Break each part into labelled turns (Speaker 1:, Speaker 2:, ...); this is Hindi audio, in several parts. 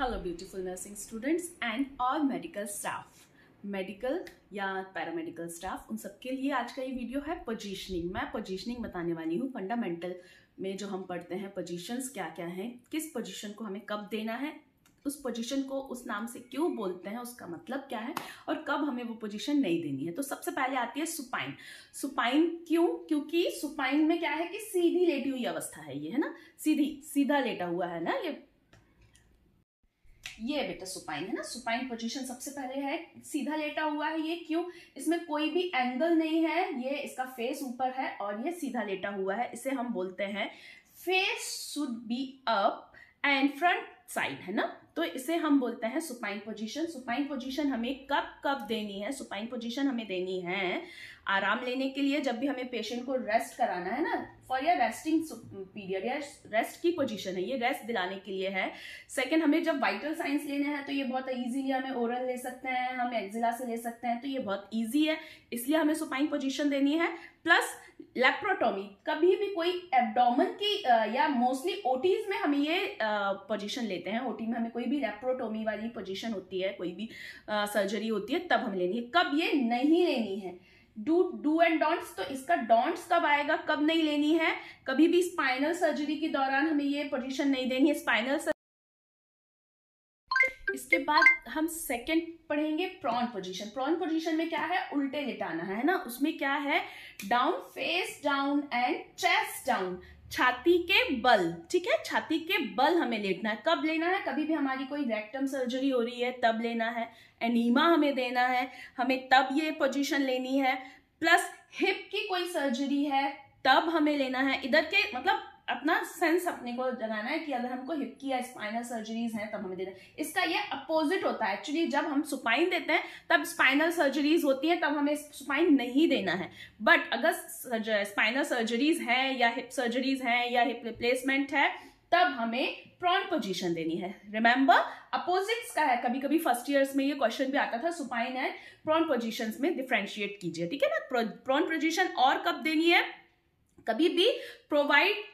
Speaker 1: Hello beautiful nursing students and all medical staff, medical या पैरामेडिकल स्टाफ, उन सबके लिए आज का ये वीडियो है पोजीशनिंग। मैं पोजीशनिंग बताने वाली हूँ। फंडामेंटल में जो हम पढ़ते हैं पोजीशंस क्या क्या हैं, किस पोजीशन को हमें कब देना है, उस पोजीशन को उस नाम से क्यों बोलते हैं, उसका मतलब क्या है और कब हमें वो पोजीशन नहीं देनी है। तो सबसे पहले आती है सुपाइन। सुपाइन क्यों? क्योंकि सुपाइन में क्या है कि सीधी लेटी हुई अवस्था है, ये है ना, सीधा लेटा हुआ है ना, ये बेटा सुपाइन है ना। सुपाइन पोजीशन सबसे पहले है, सीधा लेटा हुआ है। ये क्यों? इसमें कोई भी एंगल नहीं है, ये इसका फेस ऊपर है और ये सीधा लेटा हुआ है। इसे हम बोलते हैं face should be up and front side, है ना। तो इसे हम बोलते हैं सुपाइन पोजीशन। सुपाइन पोजीशन हमें कब कब देनी है? सुपाइन पोजीशन हमें देनी है आराम लेने के लिए, जब भी हमें पेशेंट को रेस्ट कराना है ना, फॉर या रेस्टिंग पीरियड, या रेस्ट की पोजीशन है, ये रेस्ट दिलाने के लिए है। सेकंड, हमें जब वाइटल साइंस लेने हैं तो ये बहुत इजीली हमें ओरल ले सकते हैं, हम एक्जिला से ले सकते हैं, तो ये बहुत इजी है, इसलिए हमें सुपाइन पोजीशन देनी है। प्लस लेप्रोटोमी, कभी भी कोई एब्डोमेन की या मोस्टली ओटीज में हम ये पोजीशन लेते हैं। ओटी में हमें कोई भी लेप्रोटोमी वाली पोजीशन होती है, कोई भी सर्जरी होती है, तब हम लेनी है। कब ये नहीं लेनी है, डू एंड डोंट्स। तो इसका डोंट्स कब आएगा, कब नहीं लेनी है? कभी भी स्पाइनल सर्जरी के दौरान हमें ये पोजीशन नहीं देनी है, स्पाइनल। इसके बाद हम सेकंड पढ़ेंगे प्रॉन पोजीशन। प्रॉन पोजीशन में क्या है? उल्टे लिटाना है ना। उसमें क्या है? Down, face down and chest down, छाती के बल, ठीक है, छाती के बल हमें लेटना है। कब लेना है? कभी भी हमारी कोई रेक्टम सर्जरी हो रही है तब लेना है, एनीमा हमें देना है, हमें तब ये पोजीशन लेनी है। प्लस हिप की कोई सर्जरी है तब हमें लेना है। इधर के मतलब अपना सेंस अपने को जगाना है कि अगर हमको हिप की या स्पाइनल सर्जरीज हैं तब हमें देना है। इसका ये अपोजिट होता है एक्चुअली, जब हम सुपाइन देते हैं तब स्पाइनल सर्जरीज होती हैं, तब हमें सुपाइन नहीं देना है। बट अगर स्पाइनल सर्जरीज हैं या हिप सर्जरीज हैं या हिप रिप्लेसमेंट है, तब हमें प्रॉन पोजीशन देनी है। रिमेंबर, अपोजिट्स का है। कभी कभी फर्स्ट ईयर्स में ये क्वेश्चन भी आता था, सुपाइन एंड प्रॉन पोजीशंस में डिफरेंशिएट कीजिए, ठीक है ना। प्रॉन पोजीशन और कब देनी है? कभी भी provide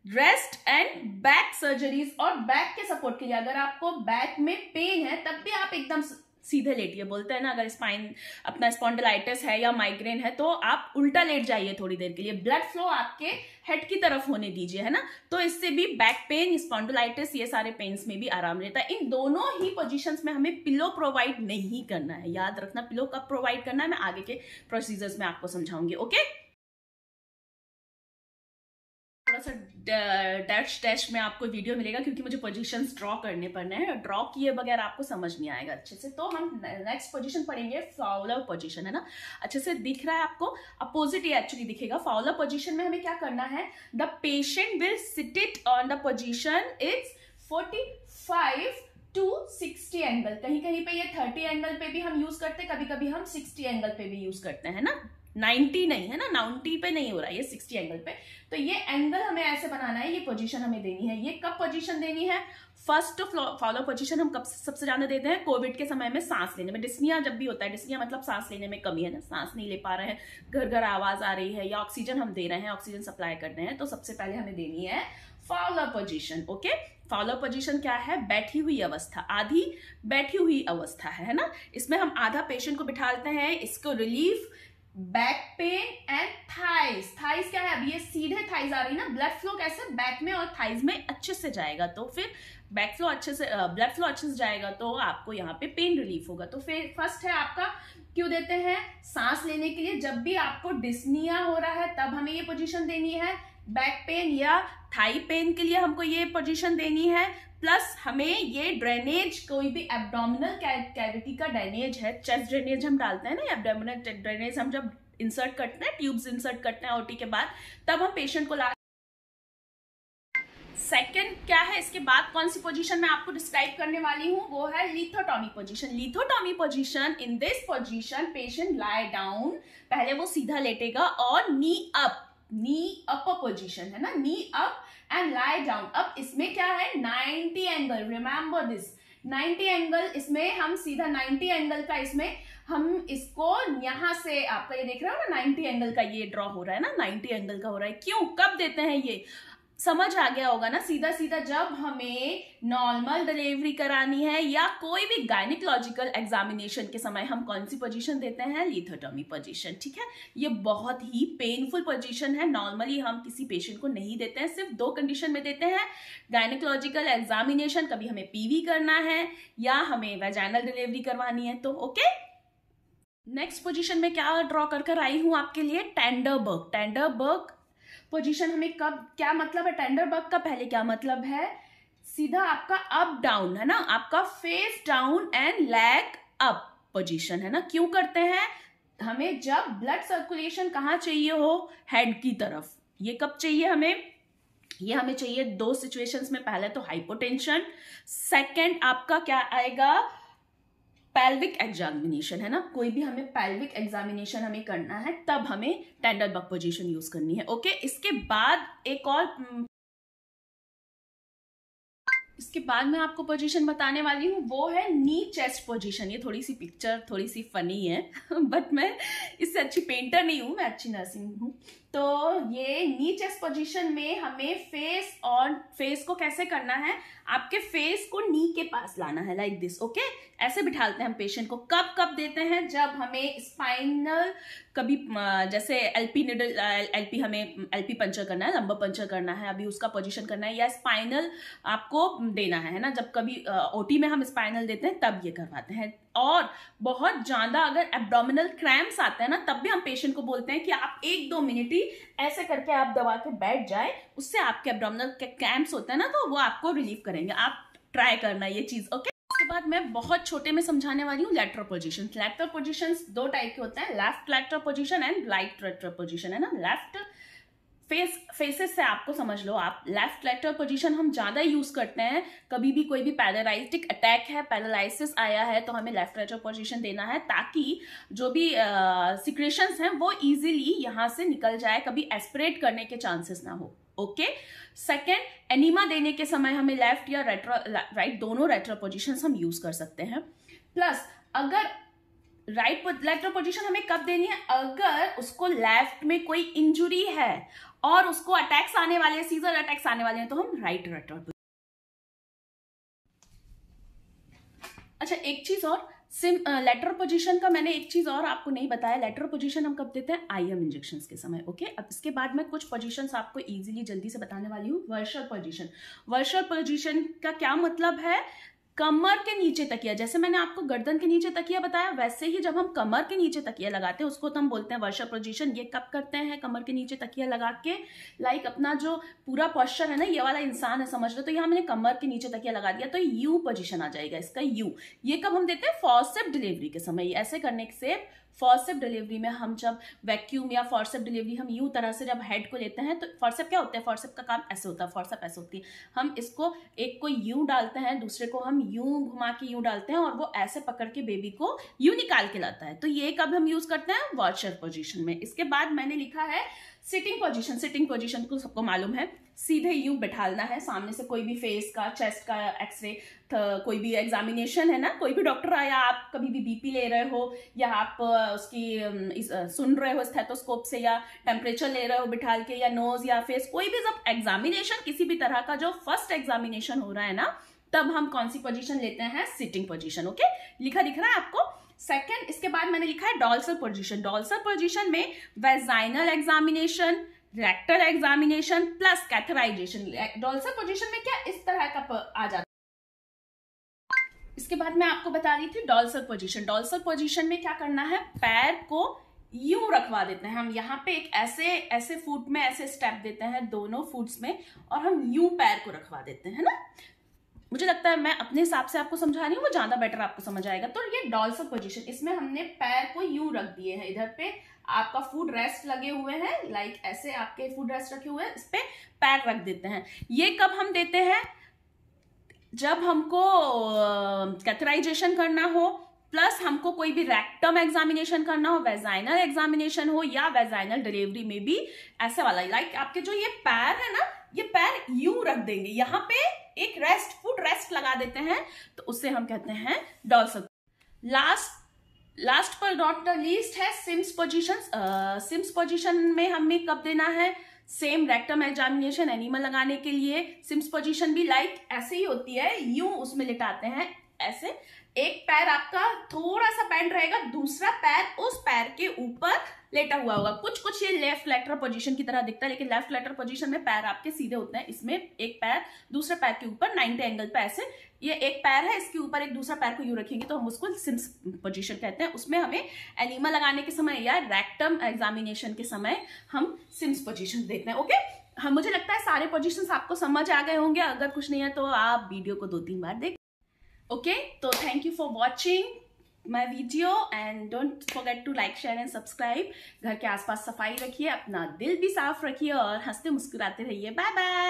Speaker 1: rest and back surgeries, और बैक के सपोर्ट के लिए। अगर आपको बैक में पेन है तब भी आप एकदम सीधे लेटिए। बोलते हैं ना, अगर स्पाइन अपना स्पॉन्डिलाइटिस है या माइग्रेन है तो आप उल्टा लेट जाइए थोड़ी देर के लिए, ब्लड फ्लो आपके हेड की तरफ होने दीजिए, है ना। तो इससे भी बैक पेन, स्पॉन्डिलाइटिस, ये सारे पेन्स में भी आराम रहता है। इन दोनों ही पोजीशंस में हमें पिलो प्रोवाइड नहीं करना है। याद रखना, पिलो कब प्रोवाइड करना है मैं आगे के प्रोसीजर्स में आपको समझाऊंगी, ओके। थोड़ा सा डैश में आपको वीडियो मिलेगा क्योंकि मुझे पोजीशंस ड्रॉ करने पड़ने हैं, ड्रॉ किए बगैर आपको समझ नहीं आएगा अच्छे से। तो हम नेक्स्ट पोजीशन पढ़ेंगे फाउलर पोजीशन, है ना। अच्छे से दिख रहा है आपको? अपोजिट ये एक्चुअली दिखेगा। फाउलर पोजीशन में हमें क्या करना है? The patient will sit it on the position it's 45 to 60 angle. कहीं कहीं पे ये 30 एंगल पे भी हम यूज करते हैं, कभी कभी हम 60 एंगल पे भी यूज करते हैं ना। 90 नहीं है ना, 90 पे नहीं हो रहा है, ये 60 एंगल पे। तो ये एंगल हमें ऐसे बनाना है, ये पोजीशन हमें देनी है। ये कब पोजीशन देनी है? फर्स्ट फॉलो पोजीशन हम कब सबसे ज्यादा देते हैं? कोविड के समय में, सांस लेने में। डिस्निया जब भी होता है, डिस्निया मतलब सांस लेने में कमी है ना, सांस नहीं ले पा रहे हैं, घर घर आवाज आ रही है, या ऑक्सीजन हम दे रहे हैं, ऑक्सीजन सप्लाई कर रहे हैं, तो सबसे पहले हमें देनी है Fowler position, okay. Fowler position क्या है? बैठी हुई अवस्था, आधी बैठी हुई अवस्था है ना। इसमें हम आधा पेशेंट को बिठाते हैं, इसको relief back pain and thighs. Thighs क्या है? अब ये सीधे थाइज आ रही है ना, ब्लड फ्लो कैसे बैक में और थाइज में अच्छे से जाएगा, तो फिर बैक फ्लो अच्छे से, ब्लड फ्लो अच्छे से जाएगा तो आपको यहाँ पे पेन रिलीफ होगा। तो फिर फर्स्ट है आपका, क्यों देते हैं? सांस लेने के लिए। जब भी आपको डिस्निया हो रहा है तब हमें ये पोजीशन देनी है। बैक पेन या थाई पेन के लिए हमको ये पोजीशन देनी है। प्लस हमें ये ड्रेनेज, कोई भी एब्डोमिनल कैविटी का ड्रेनेज है, चेस्ट ड्रेनेज हम डालते हैं ना, एब्डोमिनल ड्रेनेज हम जब इंसर्ट करते हैं, ट्यूब्स इंसर्ट करते हैं ओटी के बाद, तब हम पेशेंट को ला। सेकंड क्या है? इसके बाद कौन सी पोजीशन मैं आपको डिस्क्राइब करने वाली हूँ, वो है लिथोटॉमी position. लिथोटॉमी position, in this position patient lie down, पहले वो सीधा लेटेगा और नी अप पोजीशन है ना, नी अप एंड लाई डाउन। अब इसमें क्या है? 90 एंगल, रिमेंबर दिस 90 एंगल। इसमें हम सीधा 90 एंगल का, इसमें हम इसको यहां से, आपका ये देख रहे हो ना 90 एंगल का ये ड्रॉ हो रहा है ना, 90 एंगल का हो रहा है। क्यों? कब देते हैं ये? समझ आ गया होगा ना सीधा सीधा, जब हमें नॉर्मल डिलीवरी करानी है या कोई भी गायनिकोलॉजिकल एग्जामिनेशन के समय हम कौन सी पोजीशन देते हैं, लिथोटॉमी पोजीशन। ठीक है, ये बहुत ही पेनफुल पोजीशन है, नॉर्मली हम किसी पेशेंट को नहीं देते हैं, सिर्फ 2 कंडीशन में देते हैं, गायनिकोलॉजिकल एग्जामिनेशन, कभी हमें पीवी करना है या हमें वेजाइनल डिलीवरी करवानी है तो। ओके, नेक्स्ट पोजीशन में क्या ड्रॉ कर आई हूं आपके लिए, टेंडरबर्ग। टेंडरबर्ग पोजीशन हमें कब, क्या मतलब है टेंडरबर्ग का, पहले क्या मतलब है, सीधा आपका अप डाउन है ना, आपका face down and leg up position है ना। क्यों करते हैं, हमें जब ब्लड सर्कुलेशन कहाँ चाहिए हो, हेड की तरफ। ये कब चाहिए हमें, ये हमें चाहिए 2 सिचुएशंस में, पहले तो हाइपोटेंशन, सेकंड आपका क्या आएगा, पेल्विक एग्जामिनेशन है ना, कोई भी हमें पेल्विक एग्जामिनेशन हमें करना है तब हमें टेंडरबर्ग पोजीशन यूज करनी है। ओके, इसके बाद एक और, इसके बाद मैं आपको पोजीशन बताने वाली हूँ, वो है नी चेस्ट पोजीशन। ये थोड़ी सी पिक्चर थोड़ी सी फनी है बट मैं इससे अच्छी पेंटर नहीं हूँ, मैं अच्छी नर्सिंग हूँ। तो ये नी चेस्ट पोजीशन में हमें फेस और फेस को कैसे करना है, आपके फेस को नी के पास लाना है, लाइक दिस। ओके, ऐसे बिठालते हैं हम पेशेंट को। कब कब देते हैं, जब हमें स्पाइनल, कभी जैसे एलपी निडल, एलपी हमें एलपी पंचर करना है, लंबर पंचर करना है, अभी उसका पोजीशन करना है, या स्पाइनल आपको देना है ना, जब कभी ओटी में हम स्पाइनल देते हैं तब ये करवाते हैं। और बहुत ज्यादा अगर एब्डोमिनल क्रैम्प्स आते हैं ना, तब भी हम पेशेंट को बोलते हैं कि आप 1-2 मिनट ही ऐसे करके आप दबा के बैठ जाए, उससे आपके एब्डोमिनल क्रैम्प्स होते हैं ना, तो वो आपको रिलीफ करेंगे। आप ट्राई करना ये चीज। ओके, उसके बाद मैं बहुत छोटे में समझाने वाली हूँ lateral position. Lateral positions 2 type के होते हैं, left lateral position and right lateral position है ना। लेफ्ट फेसेस से आपको समझ लो आप, लेफ्ट लैटरल पोजीशन हम ज्यादा यूज करते हैं, कभी भी कोई भी पैरालिटिक अटैक है, पैरालिसिस आया है, तो हमें लेफ्ट लैटरल पोजीशन देना है, ताकि जो भी सिक्रेशंस हैं वो इजीली यहाँ से निकल जाए, कभी एस्पिरेट करने के चांसेस ना हो। ओके, सेकेंड, एनीमा देने के समय हमें लेफ्ट या राइट दोनों लैटरल पोजीशंस हम यूज कर सकते हैं। प्लस अगर राइट लैटरल पोजीशन हमें कब देनी है, अगर उसको लेफ्ट में कोई इंजुरी है और उसको अटैक्स आने वाले हैं, सीजर अटैक्स आने वाले हैं, तो हम राइट लैटरल। अच्छा, एक चीज और, लेटरल पोजीशन का मैंने एक चीज और आपको नहीं बताया, लेटरल पोजीशन हम कब देते हैं, आईएम इंजेक्शंस के समय। ओके, अब इसके बाद मैं कुछ पोजीशंस आपको इजीली जल्दी से बताने वाली हूँ। वर्शल पोजीशन। वर्शल पोजीशन का क्या मतलब है, कमर के नीचे तकिया, जैसे मैंने आपको गर्दन के नीचे तकिया बताया, वैसे ही जब हम कमर के नीचे तकिया लगाते हैं उसको तो हम बोलते हैं वर्शल पोजीशन। ये कब करते हैं, कमर के नीचे तकिया लगा के, लाइक अपना जो पूरा पोस्चर है ना, ये वाला इंसान है समझ लो, तो यहाँ मैंने कमर के नीचे तकिया लगा दिया, तो यू पोजीशन आ जाएगा इसका, यू। ये कब हम देते हैं, फॉर्सेप्स डिलीवरी के समय। ऐसे करने से फॉर्सेप्स डिलीवरी में हम जब वैक्यूम या फॉर्सेप्स डिलीवरी हम यूं तरह से जब हेड को लेते हैं, तो फॉर्सेप क्या होता है, फॉर्सेप का काम ऐसे होता है, फॉर्सेप ऐसे होती है, हम इसको एक को यूं डालते हैं, दूसरे को हम यूं घुमा के यूं डालते हैं, और वो ऐसे पकड़ के बेबी को यूं निकाल के लाता है। तो ये कब हम यूज करते हैं, वॉचर पोजीशन में। इसके बाद मैंने लिखा है सिटिंग पोजीशन। सिटिंग पोजीशन को सबको मालूम है, सीधे यूं बैठालना है, सामने से कोई भी फेस का, चेस्ट का एक्सरे, कोई भी एग्जामिनेशन है ना, कोई भी डॉक्टर आया, आप कभी भी बीपी ले रहे हो या आप उसकी सुन रहे हो स्टेथोस्कोप से, या टेम्परेचर ले रहे हो बिठाल के, या नोज या फेस, कोई भी जब एग्जामिनेशन किसी भी तरह का जो फर्स्ट एग्जामिनेशन हो रहा है ना, तब हम कौन सी पोजीशन लेते हैं, सिटिंग पोजीशन। ओके, लिखा दिख रहा है आपको। सेकेंड, इसके बाद मैंने लिखा है डॉर्सल पोजीशन। डॉर्सल पोजीशन में vaginal examination, rectal examination plus catheterisation. Dorsal position में क्या इस तरह का आ जाता है। इसके बाद मैं आपको बता रही थी डॉर्सल पोजीशन। डॉर्सल पोजीशन में क्या करना है, पैर को यूं रखवा देते हैं हम, यहाँ पे एक ऐसे फुट में ऐसे स्टेप देते हैं दोनों फुट्स में, और हम यूं पैर को रखवा देते हैं ना। मुझे लगता है मैं अपने हिसाब से आपको समझा रही हूँ, वो ज्यादा बेटर आपको समझ आएगा। तो ये डॉर्सल पोजीशन, इसमें हमने पैर को यूं रख दिए हैं, इधर पे आपका फुट रेस्ट लगे हुए हैं, लाइक ऐसे आपके फुट रेस्ट रखे हुए हैं, इस पे पैर रख देते हैं। ये कब हम देते हैं, जब हमको कैथराइजेशन करना हो, प्लस हमको कोई भी रेक्टम एग्जामिनेशन करना हो, वेजाइनल एग्जामिनेशन हो, या वेजाइनल डिलीवरी में भी ऐसे वाला, लाइक आपके जो ये पैर है ना, ये पैर यूं रख देंगे, यहाँ पे एक रेस्ट, फुट रेस्ट लगा देते हैं, तो उससे हम कहते हैं डॉर्सल। लास्ट पर नॉट द लीस्ट है सिम्स पोजीशन। सिम्स पोजीशन में हमें कब देना है, सेम रेक्टम एग्जामिनेशन एनिमल लगाने के लिए सिम्स पोजीशन भी लाइक ऐसे ही होती है, यूं उसमें लिटाते हैं ऐसे, एक पैर आपका थोड़ा सा बेंड रहेगा, दूसरा पैर उस पैर के ऊपर लेटा हुआ होगा। कुछ कुछ ये लेफ्ट लेटरल पोजीशन की तरह दिखता है, लेकिन लेफ्ट लेटरल पोजीशन में पैर आपके सीधे होते हैं। इसमें एक पैर दूसरे पैर के ऊपर 90 एंगल पे ऐसे, ये एक पैर है, इसके ऊपर एक दूसरा पैर को यूं रखेंगे तो हम उसको सिम्स पोजीशन कहते हैं। उसमें हमें एनिमल लगाने के समय या रेक्टम एग्जामिनेशन के समय हम सिम्स पोजीशन देखते हैं। ओके, हम मुझे लगता है सारे पोजीशंस आपको समझ आ गए होंगे। अगर कुछ नहीं है तो आप वीडियो को 2-3 बार देख। ओके, तो thank you for watching my video and don't forget to like share and subscribe. घर के आसपास सफाई रखिए, अपना दिल भी साफ रखिए और हंसते मुस्कुराते रहिए। Bye bye.